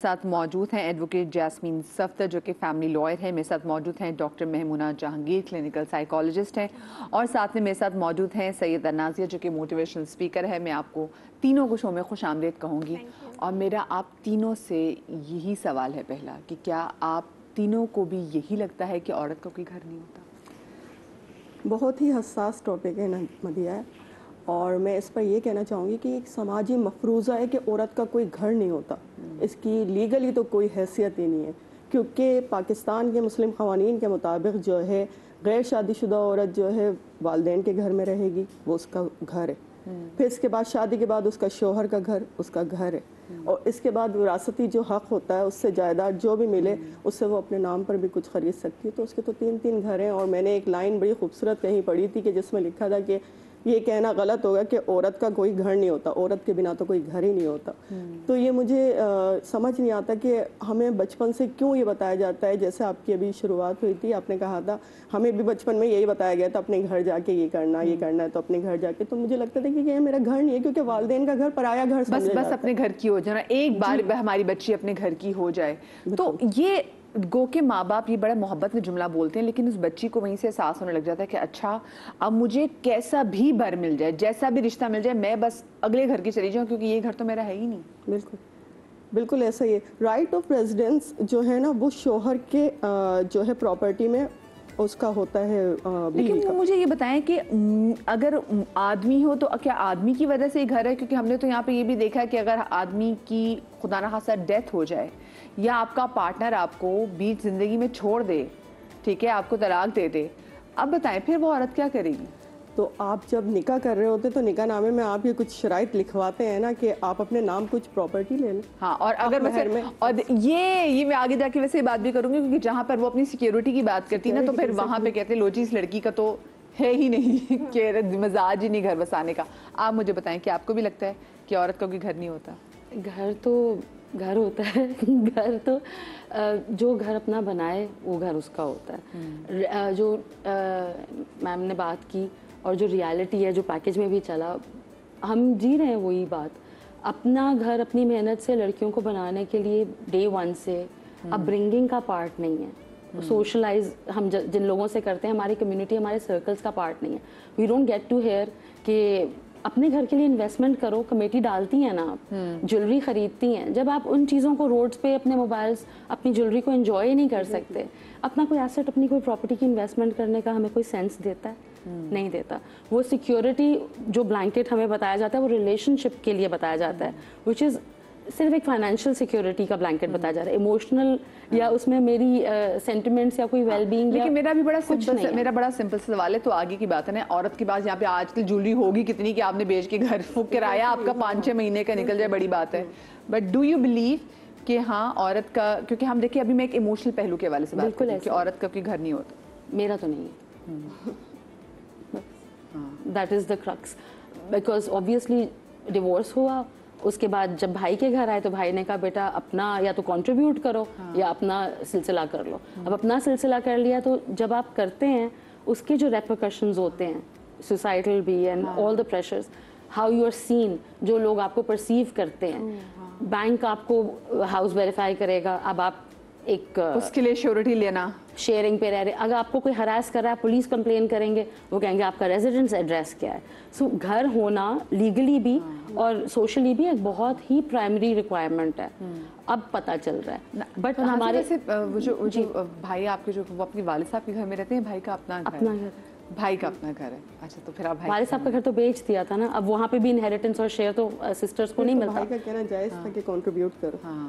ساتھ موجود ہیں ایڈوکیٹ جاسمین صفدر جو کہ فیملی لائر ہیں. میرے ساتھ موجود ہیں ڈاکٹر مہمونہ جہانگیر کلینکل سائیکالوجسٹ ہیں, اور ساتھ میں میرے ساتھ موجود ہیں سیدہ نازیہ جو کہ موٹیویشنل اسپیکر ہے. میں آپ کو تینوں کو شو میں خوش آمدید کہوں گی, اور میرا آپ تینوں سے یہی سوال ہے پہلا کہ کیا آپ تینوں کو بھی یہی لگتا ہے کہ عورت کا کوئی گھر نہیں ہوتا؟ بہت ہی حساس ٹاپک ہے مدیہ, اور میں اس پر یہ کہنا چاہوں گی کہ ایک سماجی مفروضہ ہے کہ عورت کا کوئی گھر نہیں ہوتا. اس کی لیگلی تو کوئی حیثیت ہی نہیں ہے, کیونکہ پاکستان کے مسلم قوانین کے مطابق جو ہے غیر شادی شدہ عورت جو ہے والدین کے گھر میں رہے گی, وہ اس کا گھر ہے. پھر اس کے بعد شادی کے بعد اس کا شوہر کا گھر اس کا گھر ہے, اور اس کے بعد وراثتی جو حق ہوتا ہے اس سے جائیداد جو بھی ملے اس سے وہ اپنے نام پر بھی کچھ خرید سکتی ہے. تو اس کے تو تین گھر ہیں. اور میں نے ایک لائن بڑی خوبصورت کہیں پڑھی تھی کہ جس میں لکھا تھا کہ یہ کہنا غلط ہوگا کہ عورت کا کوئی گھر نہیں ہوتا, عورت کے بنا تو کوئی گھر ہی نہیں ہوتا. تو یہ مجھے سمجھ نہیں آتا کہ ہمیں بچپن سے کیوں یہ بتایا جاتا ہے. جیسے آپ کی ابھی شروعات ہوئی تھی, آپ نے کہا تھا ہمیں بھی بچپن میں یہی بتایا گیا تھا اپنے گھر جا کے یہ کرنا ہے تو اپنے گھر جا کے. تو مجھے لگتا تھا کہ یہ میرا گھر نہیں ہے, کیونکہ والدین کا گھر پرایا گھر سمجھا جاتا ہے. بس اپنے گھر کی ہو جائے, ایک بار ہماری بچی اپنے گھر کی ہو جائے. تو یہ گو کہ ماں باپ یہ بڑا محبت میں جملہ بولتے ہیں, لیکن اس بچی کو وہیں سے احساس ہونے لگ جاتا ہے کہ اچھا اب مجھے کیسا بھی بھر مل جائے, جیسا بھی رشتہ مل جائے, میں بس اگلے گھر کی چلی جاؤں کیونکہ یہ گھر تو میرا ہے ہی نہیں. بالکل ایسا ہی ہے. رائٹ آف ریزیڈنس جو ہے نا وہ شوہر کے جو ہے پراپرٹی میں اس کا ہوتا ہے. لیکن مجھے یہ بتائیں کہ اگر آدمی ہو تو کیا آدمی کی وجہ سے یہ گھر ہے؟ کیونکہ ہم نے تو یہاں پہ یہ بھی دیکھا ہے کہ اگر آدمی کی خدا نہ خاصہ ڈیتھ ہو جائے, یا آپ کا پارٹنر آپ کو بیچ زندگی میں چھوڑ دے, ٹھیک ہے, آپ کو طلاق دے دے, اب بتائیں پھر وہ عورت کیا کرے گی؟ تو آپ جب نکاح کر رہے ہوتے تو نکاح نامے میں آپ یہ کچھ شرائط لکھواتے ہیں نا کہ آپ اپنے نام کچھ پراپرٹی لے لیں. ہاں, اور اگر اور یہ میں آگے جا کے ویسے یہ بات بھی کروں گی, کیونکہ جہاں پر وہ اپنی سیکیورٹی کی بات کرتی نا, تو پھر وہاں پہ کہتے ہیں لو جی اس لڑکی کا تو ہے ہی نہیں کہ مزاج ہی نہیں گھر بسانے کا. آپ مجھے بتائیں کہ آپ کو بھی لگتا ہے کہ عورت کا کوئی گھر نہیں ہوتا؟ گھر تو گھر ہوتا ہے. گھر تو جو گھر اپنا بنائے وہ گھر اس کا ہوتا ہے. جو میم نے بات کی اور جو ریالٹی ہے, جو پیکیج میں بھی چلا, ہم جی رہے ہیں وہی بات. اپنا گھر اپنی محنت سے لڑکیوں کو بنانے کے لیے ڈے ون سے اپ برنگنگ کا پارٹ نہیں ہے. سوشلائز ہم جن لوگوں سے کرتے ہیں, ہماری کمیونٹی ہمارے سرکلز کا پارٹ نہیں ہے. We don't get to hear کہ اپنے گھر کے لیے انویسٹمنٹ کرو. کمیٹی ڈالتی ہیں نا آپ, جیولری خریدتی ہیں, جب آپ ان چیزوں کو روڈز پہ اپنے موبائلز اپنی جیولری کو انجوائے نہیں کر سکتے, اپنا کوئی ایسٹ اپنی کوئی پراپرٹی کی انویسٹمنٹ کرنے کا ہمیں کوئی سینس دیتا ہے؟ نہیں دیتا. وہ سیکیورٹی جو بلینکٹ ہمیں بتایا جاتا ہے وہ ریلیشن شپ کے لیے بتایا جاتا ہے, وچ از صرف ایک فائنینشیل سیکیورٹی کا بلینکٹ بتایا جا رہا ہے. ایموشنل یا اس میں میری سینٹیمنٹس یا کوئی ویل بینگ. لیکن میرا بڑا سمپل سوال ہے, تو آگے کی بات ہے نا, عورت کے پاس یہاں پہ آج کل جویلری ہوگی کتنی کہ آپ نے بیچ کے گھر کرایہ آپ کا 5-6 مہینے کا نکل جائے, بڑی بات ہے. بٹ ڈو یو بلیو کہ ہاں عورت کا, کیونکہ ہم دیکھیں ابھی میں ایک ایموشنل پہلو کے حوالے سے بات کروں کہ عورت کا کوئی گھر نہیں ہوتا؟ میرا تو نہیں ہے. That is the crux, because obviously divorce ہوا, اس کے بعد جب بھائی کے گھر آئے تو بھائی نے کہا بیٹا اپنا یا تو کنٹریبیوٹ کرو یا اپنا سلسلہ کر لو. اب اپنا سلسلہ کر لیا تو جب آپ کرتے ہیں اس کے جو ریپرکشنز ہوتے ہیں, سوسائٹل بھی and all the pressures, how you are seen, جو لوگ آپ کو پرسیو کرتے ہیں, بینک آپ کو ہاؤس ویریفائی کرے گا. اب آپ ایک اس کے لیے شیورٹی لینا, شیئرنگ پہ رہ رہے, اگر آپ کو کوئی ہراس کر رہا ہے پولیس کمپلین کریں گے, وہ کہیں گے آپ کا ریزیڈنس ایڈریس کیا ہے. سو گھر ہونا لیگلی بھی اور سوشلی بھی ایک بہت ہی پرائمری ریکوائرمنٹ ہے. اب پتہ چل رہا ہے. بٹ ہمارے بھائی آپ کے جو وہ اپنی والد صاحب کے گھر میں رہتے ہیں, بھائی کا اپنا گھر, بھائی کا اپنا گھر ہے. اچھا, تو پھر آپ والد صاحب کا گھر تو بیچ دیا تھا نا, اب وہاں پہ بھی انہیریٹنس اور شیئر تو سسٹرز کو نہیں ملتا. بھائی کا کہنا جائز تھا کہ کنٹریبیوٹ کرو. ہاں,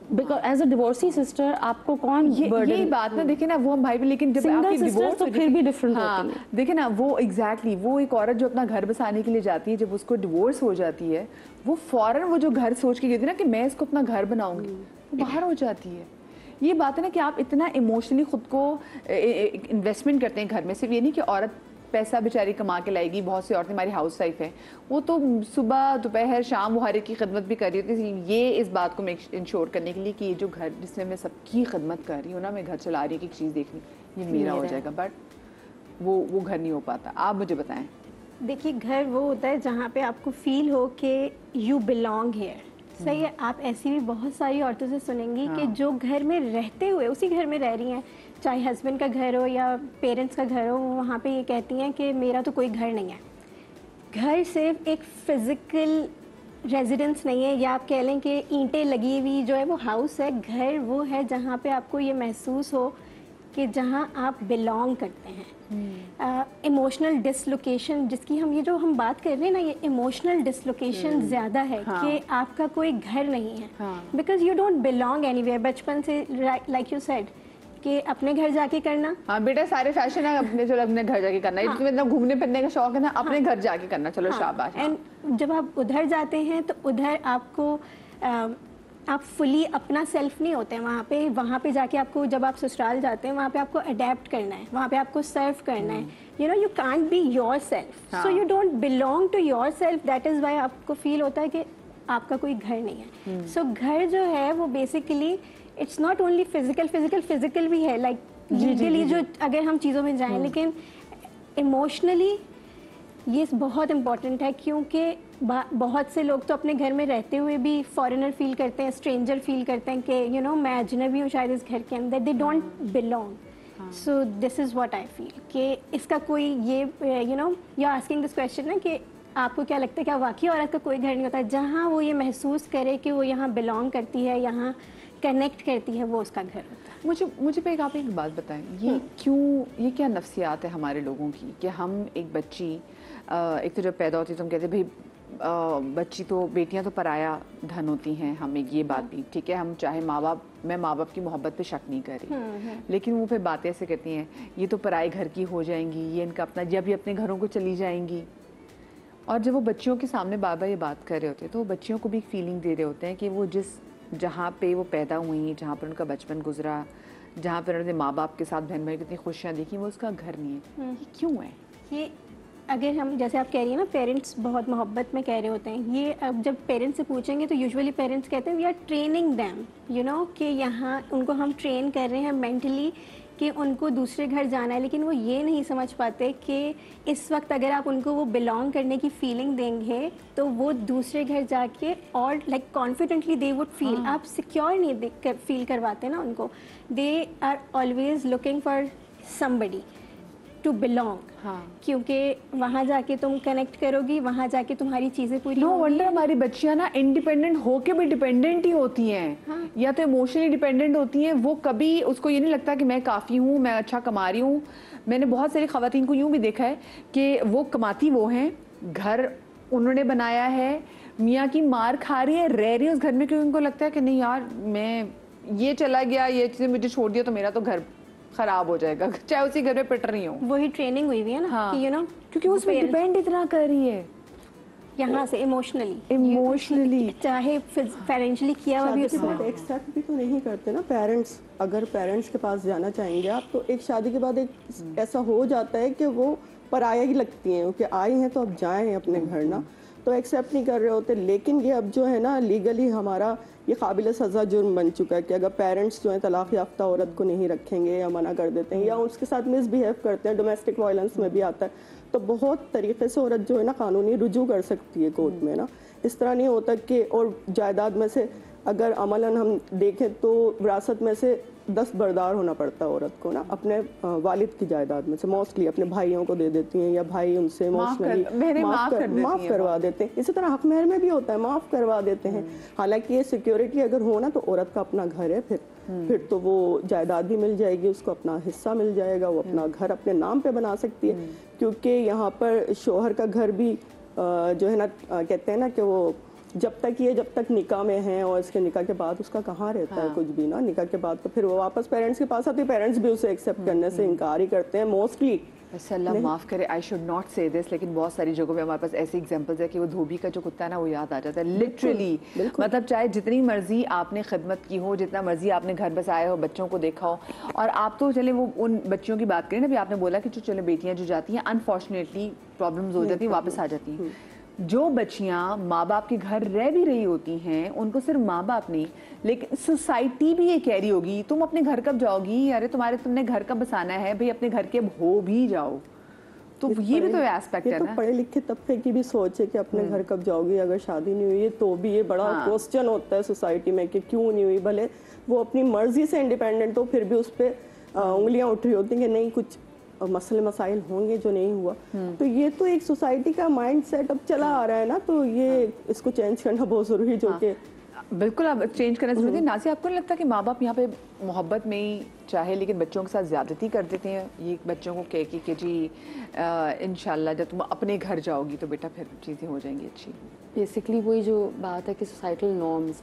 بیکاز ایز اے ڈیورسی سسٹر آپ کو کون یہی بات نا, دیکھیں نا وہ ہم بھائی بھی, لیکن جب آپ کی ڈیورس تو پھر بھی ڈفرنٹ ہوتی ہیں. دیکھیں نا وہ ایگزیکٹلی وہ ایک عورت جو اپنا گھر بسانے کے لیے جاتی ہے, جب اس کو ڈیورس ہو جاتی ہے, وہ فوراً وہ جو گھر سوچ کے گئی تھی نا کہ میں اس کو اپنا گھر بناؤں گی, وہ باہر ہو جاتی ہے. یہ بات ہے نا کہ آپ اتنا ایموشنلی خود کو انویسٹمنٹ کرتے ہیں گھر میں. صرف یہ نہیں کہ عورت پیسہ بیچاری کما کے لائے گی, بہت سی عورتیں ہماری ہاؤس وائف ہیں, وہ تو صبح دوپہر شام وہ ہر ایک کی خدمت بھی کر رہی ہوتی ہے. یہ اس بات کو میں انشور کرنے کے لیے کہ یہ جو گھر جس میں میں سب کی خدمت کر رہی ہوں نا, میں گھر چلا رہی ہوں, ایک چیز دیکھنی یہ میرا ہو جائے گا, بٹ وہ گھر نہیں ہو پاتا. آپ مجھے بتائیں. دیکھیے گھر وہ ہوتا ہے جہاں پہ آپ کو فیل ہو کہ یو بلانگ ہیئر. صحیح ہے. آپ ایسی بھی بہت ساری عورتوں سے سنیں گی کہ جو گھر میں رہتے ہوئے اسی گھر میں رہ رہی ہیں, چاہے ہسبینڈ کا گھر ہو یا پیرنٹس کا گھر ہو, وہاں پہ یہ کہتی ہیں کہ میرا تو کوئی گھر نہیں ہے. گھر صرف ایک فزیکل ریزیڈنس نہیں ہے, یا آپ کہہ لیں کہ اینٹیں لگی ہوئی جو ہے وہ ہاؤس ہے. گھر وہ ہے جہاں پہ آپ کو یہ محسوس ہو کہ جہاں آپ بلانگ کرتے ہیں. ایموشنل ڈسلوکیشن جس کی ہم بات کر رہے ہیں نا, یہ ایموشنل ڈسلوکیشن زیادہ ہے کہ آپ کا کوئی گھر نہیں ہے, because you don't belong any where. بچپن سے لائک یو سیڈ کہ اپنے گھر جا کے کرنا. ہاں بیٹا سارے فیشن ہے اپنے گھر جا کے کرنا, تمہیں اتنا گھومنے پھرنے کا شوق ہے نا, اپنے گھر جا کے کرنا. چلو شاباش. اینڈ جب آپ ادھر جاتے ہیں تو ادھر آپ کو آپ فلی اپنا سیلف نہیں ہوتے ہیں وہاں پہ جا کے آپ کو, جب آپ سسرال جاتے ہیں وہاں پہ آپ کو اڈیپٹ کرنا ہے, وہاں پہ آپ کو سرو کرنا ہے. You can't be yourself, so you don't belong to yourself. That is why آپ کو فیل ہوتا ہے کہ آپ کا کوئی گھر نہیں ہے. سو گھر جو ہے وہ basically it's not only physical بھی ہے, لائک لیگلی جو اگر ہم چیزوں میں جائیں, لیکن ایموشنلی یہ بہت امپورٹنٹ ہے. کیونکہ بہت سے لوگ تو اپنے گھر میں رہتے ہوئے بھی فارینر فیل کرتے ہیں, اسٹرینجر فیل کرتے ہیں کہ میں اجنبی ہوں شاید اس گھر کے اندر. They don't belong. So this is what I feel کہ اس کا کوئی یہ یو آسکنگ دس کویشچن ہے کہ آپ کو کیا لگتا ہے, کیا واقعی عورت کا کوئی گھر نہیں ہوتا؟ جہاں وہ یہ محسوس کرے کہ وہ یہاں بلانگ کرتی ہے, یہاں کنیکٹ کرتی ہے, وہ اس کا گھر ہوتا ہے. مجھے پہ آپ ایک بات بتائیں, یہ کیا نفسیات ہے ہمارے لوگوں کی کہ ہم ایک بچی ایک تو جب پیدا ہوتی ہے تو ہم کہتے ہیں بھائی بچی تو بیٹیاں تو پرایا دھن ہوتی ہیں, ہم ایک یہ بات بھی ٹھیک ہے, ہم چاہے میں ماں باپ کی محبت پہ شک نہیں کر رہی, لیکن وہ پھر باتیں ایسے کرتی ہیں یہ تو پرائے گھر کی ہو جائیں گی, یہ ان کا اپنا, جب یہ اپنے گھروں کو چلی جائیں گی. اور جب وہ بچیوں کے سامنے بار بار یہ بات کر رہے ہوتے ہیں تو وہ بچیوں کو بھی ایک فیلنگ دے رہے ہوتے ہیں کہ وہ جہاں پہ وہ پیدا ہوئی, جہاں پر ان کا بچپن گزرا, جہاں پر انہوں نے ماں باپ کے ساتھ بہن بھائی کتنی خوشیاں دیکھی, وہ اس کا گھر نہیں ہے. یہ کیوں ہے؟ یہ اگر ہم جیسے آپ کہہ رہی ہیں نا پیرنٹس بہت محبت میں کہہ رہے ہوتے ہیں, یہ اب جب پیرنٹس سے پوچھیں گے تو یوزولی پیرنٹس کہتے ہیں وی آر ٹریننگ دیم, کہ یہاں ان کو ہم ٹرین کر رہے ہیں مینٹلی کہ ان کو دوسرے گھر جانا ہے. لیکن وہ یہ نہیں سمجھ پاتے کہ اس وقت اگر آپ ان کو وہ بلانگ کرنے کی فیلنگ دیں گے تو وہ دوسرے گھر جا کے اور like confidently they would feel. آپ سیکیور نہیں فیل کرواتے نا ان کو. They are always looking for somebody to belong, کیونکہ وہاں جا کے تم کنیکٹ کرو گی, وہاں جا کے تمہاری چیزیں پوری نو ونڈر ہماری بچیاں نا انڈیپینڈنٹ ہو کے بھی ڈیپینڈنٹ ہی ہوتی ہیں, یا تو ایموشنلی ڈیپینڈنٹ ہوتی ہیں. وہ کبھی اس کو یہ نہیں لگتا کہ میں کافی ہوں, میں اچھا کما رہی ہوں. میں نے بہت ساری خواتین کو یوں بھی دیکھا ہے کہ وہ کماتی وہ ہیں, گھر انہوں نے بنایا ہے, میاں کی مار کھا رہی ہے, رہ رہی ہے اس گھر میں, کیونکہ ان کو لگتا ہے کہ نہیں یار میں یہ چلا گیا, یہ چیزیں مجھے چھوڑ دیا تو میرا تو گھر خراب ہو جائے گا, چاہے اسی گھر میں پٹ رہی ہوں. وہی ٹریننگ ہوئی ہے نا کہ کیونکہ اس میں ڈیپینڈ اتنا کر رہی ہے یہاں سے ایموشنلی چاہے فائنینشلی کیا ہوا بھی اس میں ایکسیپٹ بھی تو نہیں کرتے نا پیرنٹس. اگر پیرنٹس کے پاس جانا چاہیں گے آپ تو ایک شادی کے بعد ایک ایسا ہو جاتا ہے کہ وہ پرایا ہی لگتی ہیں کہ آئی ہیں تو اب جائیں اپنے گھر نا, تو ایکسیپٹ نہیں کر رہے ہوتے. لیکن یہ اب جو ہے نا لیگلی ہمارا یہ قابل سزا جرم بن چکا ہے کہ اگر پیرنٹس جو ہیں طلاق یافتہ عورت کو نہیں رکھیں گے یا منع کر دیتے ہیں یا اس کے ساتھ مس بیہیو کرتے ہیں, ڈومیسٹک وائلنس میں بھی آتا ہے, تو بہت طریقے سے عورت جو ہے نا قانونی رجوع کر سکتی ہے کورٹ میں نا. اس طرح نہیں ہوتا کہ اور جائیداد میں سے اگر عملاً ہم دیکھیں تو وراثت میں سے 10 بردار ہونا پڑتا ہے عورت کو نا, اپنے والد کی جائیداد میں سے موسٹلی اپنے بھائیوں کو دے دیتی ہیں یا بھائی ان سے ایموشنلی معاف کروا دیتے ہیں. اسی طرح حق مہر میں بھی ہوتا ہے, معاف کروا دیتے ہیں. حالانکہ یہ سیکیورٹی اگر ہو نا تو عورت کا اپنا گھر ہے, پھر تو وہ جائیداد بھی مل جائے گی, اس کو اپنا حصہ مل جائے گا, وہ اپنا گھر اپنے نام پہ بنا سکتی ہے. کیونکہ یہاں پر شوہر کا گھر بھی جو ہے نا کہتے ہیں نا کہ وہ جب تک نکاح میں ہیں, اور اس کے نکاح کے بعد اس کا کہاں رہتا ہے کچھ بھی نا. نکاح کے بعد تو پھر وہ واپس پیرنٹس کے پاس آتی ہے, پیرنٹس بھی اسے ایکسیپٹ کرنے سے انکار ہی کرتے ہیں موسٹلی. ویسے اللہ معاف کرے, آئی شوڈ ناٹ سے دس, لیکن بہت ساری جگہوں پہ ہمارے پاس ایسی ایگزامپلز ہے کہ وہ دھوبی کا جو کتا ہے نا وہ یاد آ جاتا ہے لٹرلی. مطلب چاہے جتنی مرضی آپ نے خدمت کی ہو, جتنا مرضی آپ نے گھر بسایا ہو, بچوں کو دیکھا ہو, اور آپ تو چلے وہ ان بچیوں کی بات کریں نا, بھی آپ نے بولا کہ جو چلے بیٹیاں جو جاتی ہیں انفارچونیٹلی پرابلمز ہو جاتی ہیں, واپس آ جاتی ہیں. جو بچیاں ماں باپ کے گھر رہ بھی رہی ہوتی ہیں ان کو صرف ماں باپ نہیں لیکن سوسائٹی بھی یہ کہہ رہی ہوگی تم اپنے گھر کب جاؤ گی, ارے تم نے گھر کب بسانا ہے, بھئی اپنے گھر کے اب ہو بھی جاؤ. تو یہ بھی تو ایسپیکٹ ہے یہ تو نا. پڑھے لکھے طبقے کی بھی سوچ ہے کہ اپنے گھر کب جاؤ گی اگر شادی نہیں ہوئی ہے تو بھی یہ بڑا کوسچن ہوتا ہے سوسائٹی میں کہ کیوں نہیں ہوئی. بھلے وہ اپنی مرضی سے انڈیپینڈنٹ ہو پھر بھی اس پہ انگلیاں اٹھ رہی ہوتی ہیں کہ نہیں کچھ مسئلے مسائل ہوں گے جو نہیں ہوا. تو یہ تو ایک سوسائٹی کا مائنڈ سیٹ اب چلا آ رہا ہے نا, تو یہ اس کو چینج کرنا بہت ضروری ہے جو کہ بالکل اب چینج کرنا ضروری ہے. ناصیہ آپ کو نہیں لگتا کہ ماں باپ یہاں پہ محبت میں ہی چاہے لیکن بچوں کے ساتھ زیادتی کر دیتے ہیں, یہ بچوں کو کہہ کے کہ جی انشاءاللہ جب تم اپنے گھر جاؤ گی تو بیٹا پھر چیزیں ہو جائیں گی اچھی. بیسکلی وہی جو بات ہے کہ سوسائٹل نارمز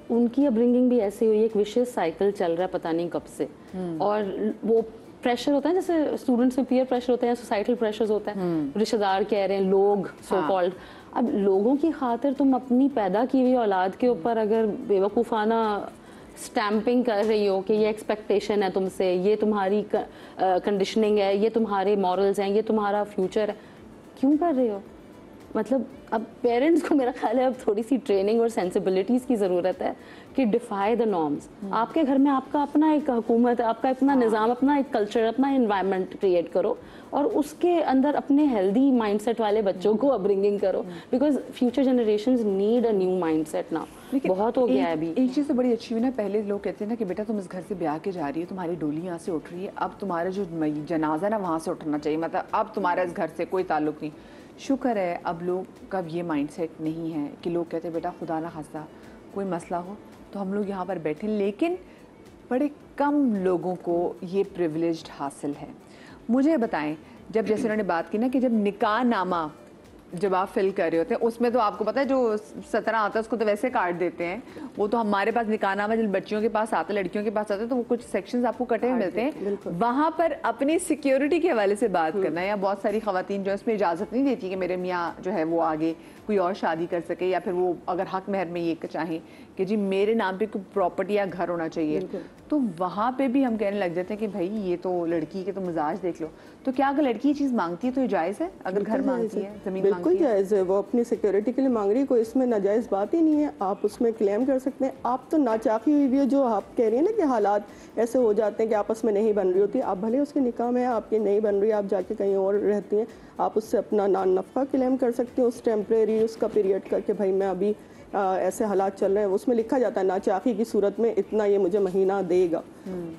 ان کی اپبرنگنگ بھی ایسی ہوئی ہے, ایک وشیس سائیکل چل رہا ہے پتہ نہیں کب سے, اور وہ پریشر ہوتا ہے جیسے اسٹوڈنٹس میں پیئر پریشر ہوتا ہے, سوسائٹل پریشرز ہوتا ہے, رشتہ دار کہہ رہے ہیں, لوگ سو کالڈ. اب لوگوں کی خاطر تم اپنی پیدا کی ہوئی اولاد کے اوپر اگر بے وقوفانہ اسٹیمپنگ کر رہی ہو کہ یہ ایکسپیکٹیشن ہے تم سے, یہ تمہاری کنڈیشننگ ہے, یہ تمہارے مورلز ہیں, یہ تمہارا فیوچر ہے, کیوں کر رہے ہو؟ مطلب اب پیرنٹس کو میرا خیال ہے اب تھوڑی سی ٹریننگ اور سینسیبلٹیز کی ضرورت ہے کہ ڈیفائی دا نارمز. آپ کے گھر میں آپ کا اپنا ایک حکومت ہے, آپ کا اپنا نظام, اپنا ایک کلچر, اپنا انوائرمنٹ کریٹ کرو اور اس کے اندر اپنے ہیلدی مائنڈ سیٹ والے بچوں کو اپبرنگنگ کرو, because future generations need a new mindset نا. بہت ہو گیا ہے ابھی. ایک چیز تو بڑی اچھی ہوئی نا, پہلے لوگ کہتے ہیں نا کہ بیٹا تم اس گھر سے بیاہ کے جا رہی ہے, تمہاری ڈولی یہاں سے اٹھ رہی ہے, اب تمہارا جو جنازہ نا وہاں سے اٹھنا چاہیے, مطلب اب تمہارا اس گھر سے کوئی تعلق نہیں. شکر ہے اب لوگ کا یہ مائنڈ سیٹ نہیں ہے کہ لوگ کہتے ہیں بیٹا خدا نہ خواستہ کوئی مسئلہ ہو تو ہم لوگ یہاں پر بیٹھیں, لیکن بڑے کم لوگوں کو یہ پریولیجڈ حاصل ہے. مجھے بتائیں, جب جیسے انہوں نے بات کی نا کہ جب نکاح نامہ جب آپ فل کر رہے ہوتے ہیں اس میں تو آپ کو پتا ہے جو 17 آتا ہے اس کو تو ویسے کاٹ دیتے ہیں, وہ تو ہمارے پاس نکاح نامہ جب بچیوں کے پاس آتا ہے, لڑکیوں کے پاس آتا ہے, تو وہ کچھ سیکشنز آپ کو کٹے ہوئے ملتے ہیں. وہاں پر اپنی سیکیورٹی کے حوالے سے بات کرنا ہے, یا بہت ساری خواتین جو اس میں اجازت نہیں دیتی کہ میرے میاں جو ہے وہ آگے کوئی اور شادی کر سکے, یا پھر وہ اگر حق مہر میں یہ چاہیں کہ جی میرے نام پہ کوئی پراپرٹی یا گھر ہونا چاہیے, تو وہاں پہ بھی ہم کہنے لگ جاتے ہیں کہ بھائی یہ تو لڑکی کے تو مزاج دیکھ لو. تو کیا اگر لڑکی یہ چیز مانگتی ہے تو یہ جائز ہے؟ اگر گھر مانگتی ہے, زمین مانگتی ہے, بالکل جائز ہے, وہ اپنی سیکیورٹی کے لیے مانگ رہی ہے, کوئی اس میں ناجائز بات ہی نہیں ہے. آپ اس میں کلیم کر سکتے ہیں. آپ تو ناچاقی ہوئی بھی ہے, جو آپ کہہ رہی ہیں نا کہ حالات ایسے ہو جاتے ہیں کہ آپس میں نہیں بن رہی ہوتی, آپ بھلے اس کے نکاح میں آپ کی نہیں بن رہی, آپ جا کے کہیں اور رہتی ہیں, آپ اس سے اپنا نان نفقہ کلیم کر سکتے ہیں اس ٹیمپریری اس کا پیریڈ کا کہ بھائی میں ابھی ایسے حالات چل رہے ہیں. اس میں لکھا جاتا ہے ناچاقی کی صورت میں اتنا یہ مجھے مہینہ دے گا.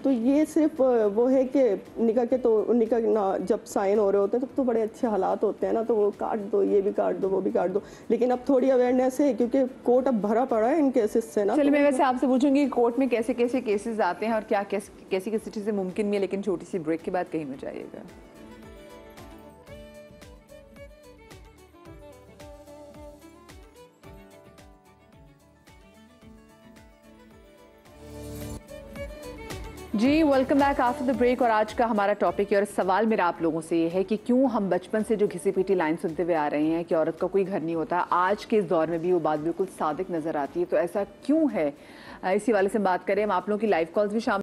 تو یہ صرف وہ ہے کہ نکاح کے تو نکاح جب سائن ہو رہے ہوتے ہیں تو بڑے اچھے حالات ہوتے ہیں نا, تو وہ کاٹ دو, یہ بھی کاٹ دو, وہ بھی کاٹ دو. لیکن اب تھوڑی اویئرنیس ہے کیونکہ کورٹ اب بھرا پڑا ہے ان کیسز سے نا. چلیے میں ویسے آپ سے پوچھوں گی کورٹ میں کیسے کیسے کیسز آتے ہیں اور کیا کیسی چیزیں ممکن بھی ہے, لیکن چھوٹی سی بریک کے بعد کہیں مت جائیے گا. جی welcome back after the break. اور آج کا ہمارا ٹاپک ہے اور سوال میرا آپ لوگوں سے یہ ہے کہ کیوں ہم بچپن سے جو گھسی پیٹی لائن سنتے ہوئے آ رہے ہیں کہ عورت کا کوئی گھر نہیں ہوتا, آج کے اس دور میں بھی وہ بات بالکل صادق نظر آتی ہے, تو ایسا کیوں ہے؟ اسی والے سے بات کریں. ہم آپ لوگوں کی لائیو کالز بھی شامل